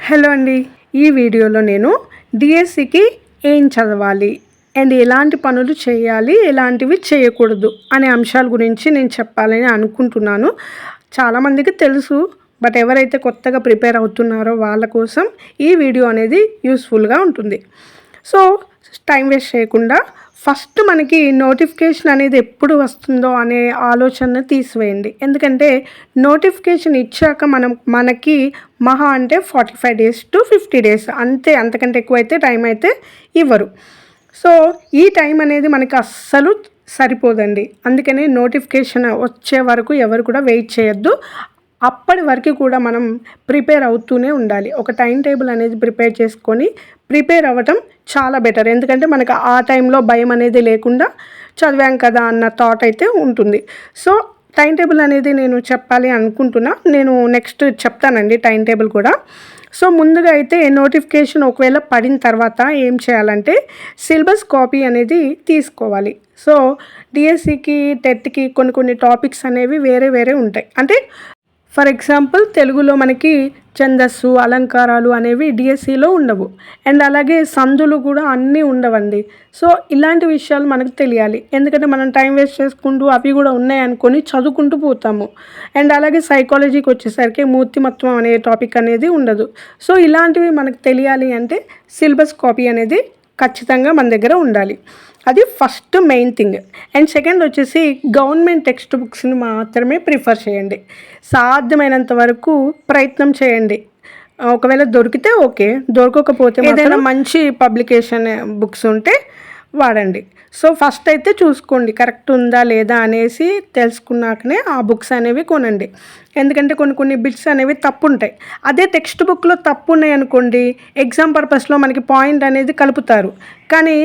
Hello అండి. ఈ వీడియోలో నేను డిఎస్సికి ఏం చదవాలి అండ్ ఎలాంటి పనులు చేయాలి, ఎలాంటివి చేయకూడదు అనే అంశాల గురించి నేను చెప్పాలని అనుకుంటున్నాను. చాలామందికి తెలుసు, బట్ ఎవరైతే కొత్తగా ప్రిపేర్ అవుతున్నారో వాళ్ళ కోసం ఈ వీడియో అనేది యూస్ఫుల్గా ఉంటుంది. సో టైం వేస్ట్ చేయకుండా ఫస్ట్ మనకి నోటిఫికేషన్ అనేది ఎప్పుడు వస్తుందో అనే ఆలోచన తీసివేయండి. ఎందుకంటే నోటిఫికేషన్ ఇచ్చాక మనకి మహా అంటే 45 days to 50 days అంతే, అంతకంటే ఎక్కువైతే టైం అయితే ఇవ్వరు. సో ఈ టైం అనేది మనకి అస్సలు సరిపోదండి. అందుకని నోటిఫికేషన్ వచ్చే వరకు ఎవరు కూడా వెయిట్ చేయొద్దు. అప్పటి వరకు కూడా మనం ప్రిపేర్ అవుతూనే ఉండాలి. ఒక టైం టేబుల్ అనేది ప్రిపేర్ చేసుకొని ప్రిపేర్ అవ్వటం చాలా బెటర్. ఎందుకంటే మనకు ఆ టైంలో భయం అనేది లేకుండా చదివాం కదా అన్న థాట్ అయితే ఉంటుంది. సో టైం టేబుల్ అనేది నేను చెప్పాలి అనుకుంటున్నా. నేను నెక్స్ట్ చెప్తానండి టైం టేబుల్ కూడా. సో ముందుగా అయితే నోటిఫికేషన్ ఒకవేళ పడిన తర్వాత ఏం చేయాలంటే సిలబస్ కాపీ అనేది తీసుకోవాలి. సో డిఎస్సికి, టెట్కి కొన్ని టాపిక్స్ అనేవి వేరే ఉంటాయి. అంటే ఫర్ ఎగ్జాంపుల్ తెలుగులో మనకి ఛందస్సు, అలంకారాలు అనేవి డిఎస్సిలో ఉండవు. అండ్ అలాగే సందులు కూడా అన్నీ ఉండవండి. సో ఇలాంటి విషయాలు మనకు తెలియాలి. ఎందుకంటే మనం టైం వేస్ట్ చేసుకుంటూ అవి కూడా ఉన్నాయనుకొని చదువుకుంటూ పోతాము. అండ్ అలాగే సైకాలజీకి వచ్చేసరికి మూర్తిమత్వం అనే టాపిక్ అనేది ఉండదు. సో ఇలాంటివి మనకు తెలియాలి అంటే సిలబస్ కాపీ అనేది ఖచ్చితంగా మన దగ్గర ఉండాలి. అది first main thing. And second వచ్చేసి గవర్నమెంట్ టెక్స్ట్ బుక్స్ని మాత్రమే ప్రిఫర్ చేయండి. సాధ్యమైనంత వరకు ప్రయత్నం చేయండి. ఒకవేళ దొరికితే ఓకే, దొరకకపోతే ఏదైనా మంచి పబ్లికేషన్ బుక్స్ ఉంటే వాడండి. సో ఫస్ట్ అయితే చూసుకోండి కరెక్ట్ ఉందా లేదా అనేసి తెలుసుకున్నాకనే ఆ బుక్స్ అనేవి కొనండి. ఎందుకంటే కొన్ని బిట్స్ అనేవి తప్పు ఉంటాయి. అదే టెక్స్ట్ బుక్లో తప్పు ఉన్నాయి అనుకోండి, ఎగ్జామ్ పర్పస్లో మనకి పాయింట్ అనేది కలుపుతారు. కానీ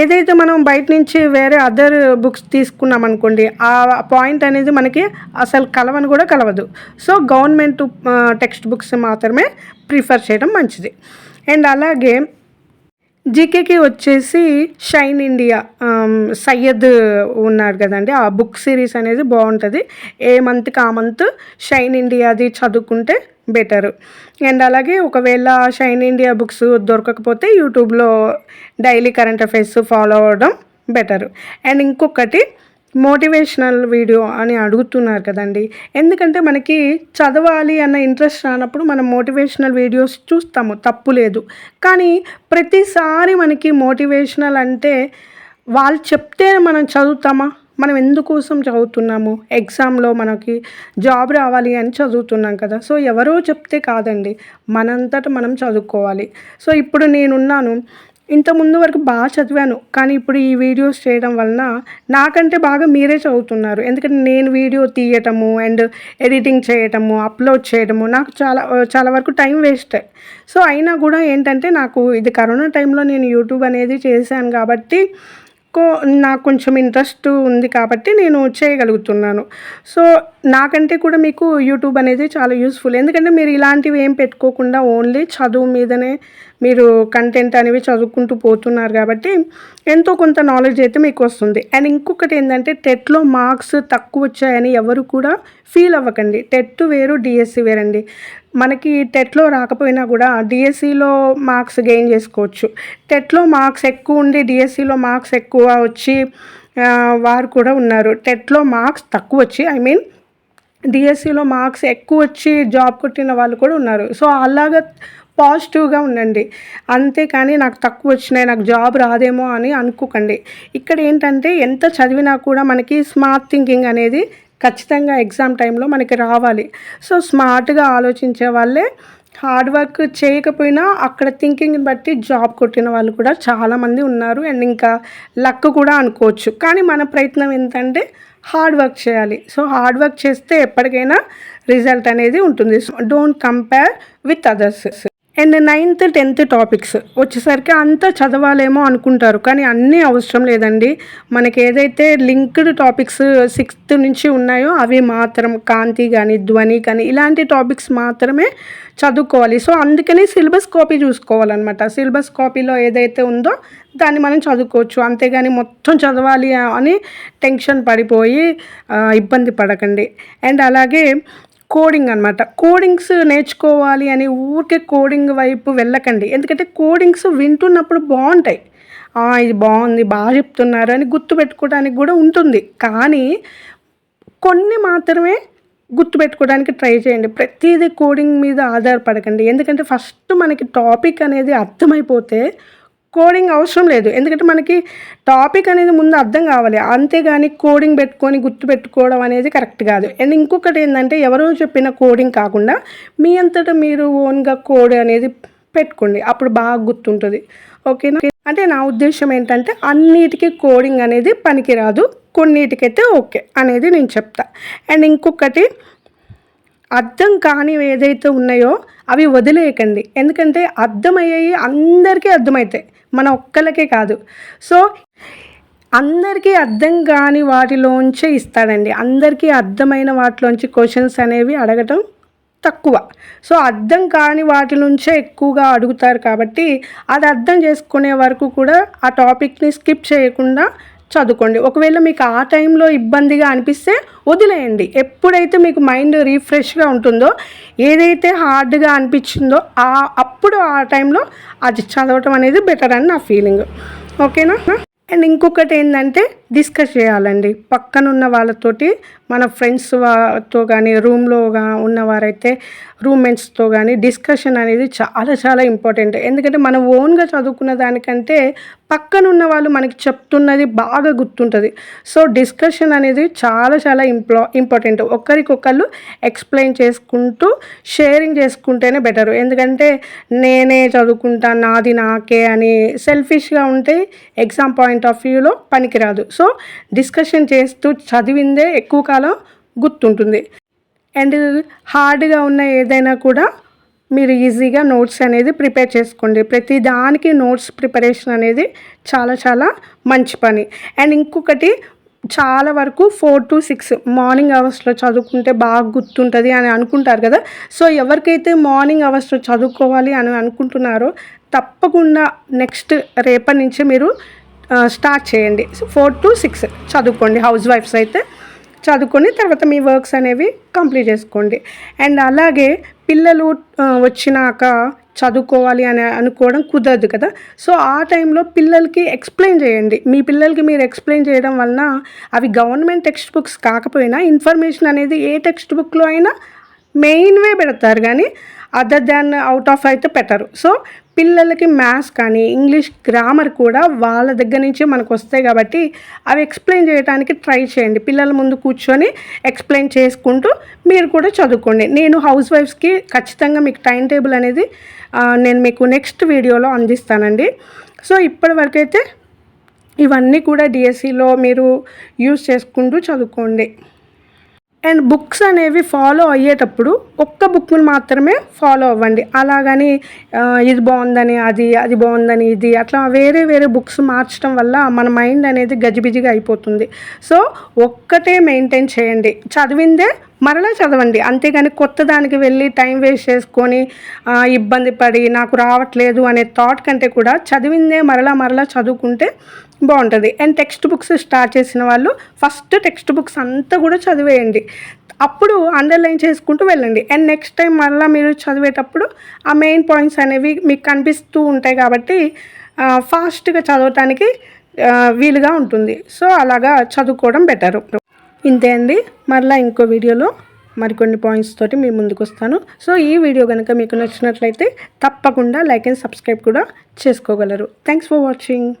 ఏదైతే మనం బయట నుంచి వేరే అదర్ బుక్స్ తీసుకున్నాం అనుకోండి, ఆ పాయింట్ అనేది మనకి అసలు కలవదు. సో గవర్నమెంట్ టెక్స్ట్ బుక్స్ మాత్రమే ప్రిఫర్ చేయడం మంచిది. అండ్ అలాగే జీకేకి వచ్చేసి షైన్ ఇండియా, సయ్యద్ ఉన్నాడు కదండి, ఆ బుక్ సిరీస్ అనేది బాగుంటుంది. ఏ మంత్కి ఆ మంత్ షైన్ ఇండియాది చదువుకుంటే బెటరు. అండ్ అలాగే ఒకవేళ షైన్ ఇండియా బుక్స్ దొరకకపోతే యూట్యూబ్లో డైలీ కరెంట్ అఫైర్స్ ఫాలో అవ్వడం బెటరు. అండ్ ఇంకొకటి మోటివేషనల్ వీడియో అని అడుగుతున్నారు కదండి. ఎందుకంటే మనకి చదవాలి అన్న ఇంట్రెస్ట్ రానప్పుడు మనం మోటివేషనల్ వీడియోస్ చూస్తాము, తప్పు లేదు. కానీ ప్రతిసారి మనకి మోటివేషనల్ అంటే వాళ్ళు చెప్తే మనం చదువుతామా? మనం ఎందుకోసం చదువుతున్నాము? ఎగ్జామ్లో మనకి జాబ్ రావాలి అని చదువుతున్నాం కదా. సో ఎవరో చెప్తే కాదండి, మనంతటా మనం చదువుకోవాలి. సో ఇప్పుడు నేనున్నాను, ఇంతకుముందు వరకు బాగా చదివాను, కానీ ఇప్పుడు ఈ వీడియోస్ చేయడం వలన నాకంటే బాగా మీరే చదువుతున్నారు. ఎందుకంటే నేను వీడియో తీయటము అండ్ ఎడిటింగ్ చేయటము, అప్లోడ్ చేయడము నాకు చాలా వరకు టైం వేస్ట్. సో అయినా కూడా ఏంటంటే నాకు ఇది కరోనా టైంలో నేను యూట్యూబ్ అనేది చేశాను కాబట్టి నాకు కొంచెం ఇంట్రెస్ట్ ఉంది కాబట్టి నేను చేయగలుగుతున్నాను. సో నాకంటే కూడా మీకు యూట్యూబ్ అనేది చాలా యూస్ఫుల్. ఎందుకంటే మీరు ఇలాంటివి ఏం పెట్టుకోకుండా ఓన్లీ చదువు మీదనే మీరు కంటెంట్ అనేవి చదువుకుంటూ పోతున్నారు కాబట్టి ఎంతో కొంత నాలెడ్జ్ అయితే మీకు వస్తుంది. అండ్ ఇంకొకటి ఏంటంటే టెట్లో మార్క్స్ తక్కువ వచ్చాయని ఎవరు కూడా ఫీల్ అవ్వకండి. టెట్ వేరు, డిఎస్సి వేరండి. మనకి టెట్లో రాకపోయినా కూడా డిఎస్సిలో మార్క్స్ గెయిన్ చేసుకోవచ్చు. టెట్లో మార్క్స్ ఎక్కువ ఉండి డిఎస్సిలో మార్క్స్ ఎక్కువ వచ్చి వారు కూడా ఉన్నారు. టెట్లో మార్క్స్ తక్కువ వచ్చి డిఎస్సిలో మార్క్స్ ఎక్కువ వచ్చి జాబ్ కొట్టిన వాళ్ళు కూడా ఉన్నారు. సో అలాగా పాజిటివ్గా ఉండండి. అంతేకాని నాకు తక్కువ వచ్చినాయి, నాకు జాబ్ రాదేమో అని అనుకోకండి. ఇక్కడ ఏంటంటే ఎంత చదివినా కూడా మనకి స్మార్ట్ థింకింగ్ అనేది ఖచ్చితంగా ఎగ్జామ్ టైంలో మనకి రావాలి. సో స్మార్ట్గా ఆలోచించే వాళ్ళే హార్డ్ వర్క్ చేయకపోయినా అక్కడ థింకింగ్ని బట్టి జాబ్ కొట్టిన వాళ్ళు కూడా చాలామంది ఉన్నారు. అండ్ ఇంకా లక్ కూడా అనుకోవచ్చు. కానీ మన ప్రయత్నం ఏంటంటే హార్డ్ వర్క్ చేయాలి. సో హార్డ్ వర్క్ చేస్తే ఎప్పటికైనా రిజల్ట్ అనేది ఉంటుంది. So don't compare with others. And 9th 10th topics వచ్చేసరికి అంతా చదవాలేమో అనుకుంటారు, కానీ అన్నీ అవసరం లేదండి. మనకి ఏదైతే లింక్డ్ టాపిక్స్ 6th నుంచి ఉన్నాయో అవి మాత్రం, కాంతి కానీ ధ్వని కానీ ఇలాంటి టాపిక్స్ మాత్రమే చదువుకోవాలి. సో అందుకని సిలబస్ కాపీ చూసుకోవాలన్నమాట. సిలబస్ కాపీలో ఏదైతే ఉందో దాన్ని మనం చదువుకోవచ్చు. అంతేగాని మొత్తం చదవాలి అని టెన్షన్ పడిపోయి ఇబ్బంది పడకండి. అండ్ అలాగే కోడింగ్ అనమాట. కోడింగ్స్ నేర్చుకోవాలి అని ఊరికే కోడింగ్ వైపు వెళ్ళకండి. ఎందుకంటే కోడింగ్స్ వింటున్నప్పుడు బాగుంటాయి. ఇది బాగుంది, బాగా చెప్తున్నారు అని గుర్తుపెట్టుకోవడానికి కూడా ఉంటుంది. కానీ కొన్ని మాత్రమే గుర్తుపెట్టుకోవడానికి ట్రై చేయండి. ప్రతిదీ కోడింగ్ మీద ఆధారపడకండి. ఎందుకంటే ఫస్ట్ మనకి టాపిక్ అనేది అర్థమైపోతే కోడింగ్ అవసరం లేదు. ఎందుకంటే మనకి టాపిక్ అనేది ముందు అర్థం కావాలి. అంతేగాని కోడింగ్ పెట్టుకొని గుర్తుపెట్టుకోవడం అనేది కరెక్ట్ కాదు. అండ్ ఇంకొకటి ఏంటంటే ఎవరో చెప్పిన కోడింగ్ కాకుండా మీ అంతటా మీరు ఓన్గా కోడ్ అనేది పెట్టుకోండి. అప్పుడు బాగా గుర్తుంటుంది. ఓకేనా? అంటే నా ఉద్దేశం ఏంటంటే అన్నిటికీ కోడింగ్ అనేది పనికిరాదు, కొన్నిటికైతే ఓకే అనేది నేను చెప్తా. అండ్ ఇంకొకటి, అర్థం కానివి ఏదైతే ఉన్నాయో అవి వదిలేయకండి. ఎందుకంటే అర్థమయ్యాయి అందరికీ అర్థమవుతాయి, మన ఒక్కళ్ళకే కాదు. సో అందరికీ అర్థం కాని వాటిలోంచే ఇస్తాడండి. అందరికీ అర్థమైన వాటిలోంచి క్వశ్చన్స్ అనేవి అడగటం తక్కువ. సో అర్థం కాని వాటి నుంచే ఎక్కువగా అడుగుతారు. కాబట్టి అది అర్థం చేసుకునే వరకు కూడా ఆ టాపిక్ని స్కిప్ చేయకుండా చదువుకోండి. ఒకవేళ మీకు ఆ టైంలో ఇబ్బందిగా అనిపిస్తే వదిలేయండి. ఎప్పుడైతే మీకు మైండ్ రీఫ్రెష్గా ఉంటుందో, ఏదైతే హార్డ్గా అనిపించిందో అప్పుడు ఆ టైంలో అది చదవటం అనేది బెటర్ అని నా ఫీలింగ్. ఓకేనా? అండ్ ఇంకొకటి ఏంటంటే డిస్కస్ చేయాలండి పక్కనున్న వాళ్ళతోటి. మన ఫ్రెండ్స్తో కానీ రూమ్లో ఉన్నవారైతే రూమ్మేట్స్తో కానీ డిస్కషన్ అనేది చాలా చాలా ఇంపార్టెంట్. ఎందుకంటే మనం ఓన్గా చదువుకున్న దానికంటే పక్కనున్న వాళ్ళు మనకి చెప్తున్నది బాగా గుర్తుంటుంది. సో డిస్కషన్ అనేది చాలా చాలా ఇంపార్టెంట్. ఒకరికొకళ్ళు ఎక్స్ప్లెయిన్ చేసుకుంటూ షేరింగ్ చేసుకుంటేనే బెటరు. ఎందుకంటే నేనే చదువుకుంటా, నాది నాకే అని సెల్ఫిష్గా ఉంటే ఎగ్జామ్ పాయింట్ ఆఫ్ వ్యూలో పనికిరాదు. సో డిస్కషన్ చేస్తూ చదివిందే ఎక్కువ కాలం గుర్తుంటుంది. అండ్ హార్డ్గా ఉన్న ఏదైనా కూడా మీరు ఈజీగా నోట్స్ అనేది ప్రిపేర్ చేసుకోండి. ప్రతి దానికి నోట్స్ ప్రిపరేషన్ అనేది చాలా చాలా మంచి పని. అండ్ ఇంకొకటి, చాలా వరకు 4 to 6 మార్నింగ్ అవర్స్లో చదువుకుంటే బాగా గుర్తుంటుంది అని అనుకుంటారు కదా. సో ఎవరికైతే మార్నింగ్ అవర్స్లో చదువుకోవాలి అని అనుకుంటున్నారో తప్పకుండా నెక్స్ట్ రేపటి నుంచి మీరు స్టార్ట్ చేయండి. 4 to 6 చదువుకోండి. హౌస్ వైఫ్స్ అయితే చదువుకొని తర్వాత మీ వర్క్స్ అనేవి కంప్లీట్ చేసుకోండి. అండ్ అలాగే పిల్లలు వచ్చినాక చదువుకోవాలి అని అనుకోవడం కుదరదు కదా. సో ఆ టైంలో పిల్లలకి ఎక్స్ప్లెయిన్ చేయండి. మీ పిల్లలకి మీరు ఎక్స్ప్లెయిన్ చేయడం వలన అవి గవర్నమెంట్ టెక్స్ట్ బుక్స్ కాకపోయినా ఇన్ఫర్మేషన్ అనేది ఏ టెక్స్ట్ బుక్లో అయినా మెయిన్వే పెడతారు, కానీ అదర్ దాన్ అవుట్ ఆఫ్ అయితే పెట్టరు. సో పిల్లలకి మ్యాథ్స్ కానీ ఇంగ్లీష్ గ్రామర్ కూడా వాళ్ళ దగ్గర నుంచే మనకు వస్తాయి కాబట్టి అవి ఎక్స్ప్లెయిన్ చేయడానికి ట్రై చేయండి. పిల్లల ముందు కూర్చొని ఎక్స్ప్లెయిన్ చేసుకుంటూ మీరు కూడా చదువుకోండి. నేను హౌస్ వైఫ్స్కి ఖచ్చితంగా మీకు టైం టేబుల్ అనేది నేను మీకు నెక్స్ట్ వీడియోలో అందిస్తానండి. సో ఇప్పటివరకైతే ఇవన్నీ కూడా డిఎస్సిలో మీరు యూజ్ చేసుకుంటూ చదువుకోండి. అండ్ బుక్స్ అనేవి ఫాలో అయ్యేటప్పుడు ఒక్క బుక్ని మాత్రమే ఫాలో అవ్వండి. అలాగని ఇది బాగుందని అది బాగుందని ఇది అట్లా వేరే వేరే బుక్స్ మార్చడం వల్ల మన మైండ్ అనేది గజిబిజిగా అయిపోతుంది. సో ఒక్కటే మెయింటైన్ చేయండి, చదివిందే మరలా చదవండి. అంతేగాని కొత్త దానికి వెళ్ళి టైం వేస్ట్ చేసుకొని ఇబ్బంది పడి నాకు రావట్లేదు అనే థాట్ కంటే కూడా చదివిందే మరలా చదువుకుంటే బాగుంటుంది. అండ్ టెక్స్ట్ బుక్స్ స్టార్ట్ చేసిన వాళ్ళు ఫస్ట్ టెక్స్ట్ బుక్స్ అంతా కూడా చదివేయండి. అప్పుడు అండర్లైన్ చేసుకుంటూ వెళ్ళండి. అండ్ నెక్స్ట్ టైం మళ్ళీ మీరు చదివేటప్పుడు ఆ మెయిన్ పాయింట్స్ అనేవి మీకు కనిపిస్తూ ఉంటాయి కాబట్టి ఫాస్ట్గా చదవటానికి వీలుగా ఉంటుంది. సో అలాగా చదువుకోవడం బెటరు. ఇంతే అండి. మరలా ఇంకో వీడియోలో మరికొన్ని పాయింట్స్ తోటి మీ ముందుకు వస్తాను. సో ఈ వీడియో కనుక మీకు నచ్చినట్లయితే తప్పకుండా లైక్ అండ్ సబ్స్క్రైబ్ కూడా చేసుకోగలరు. Thanks for watching.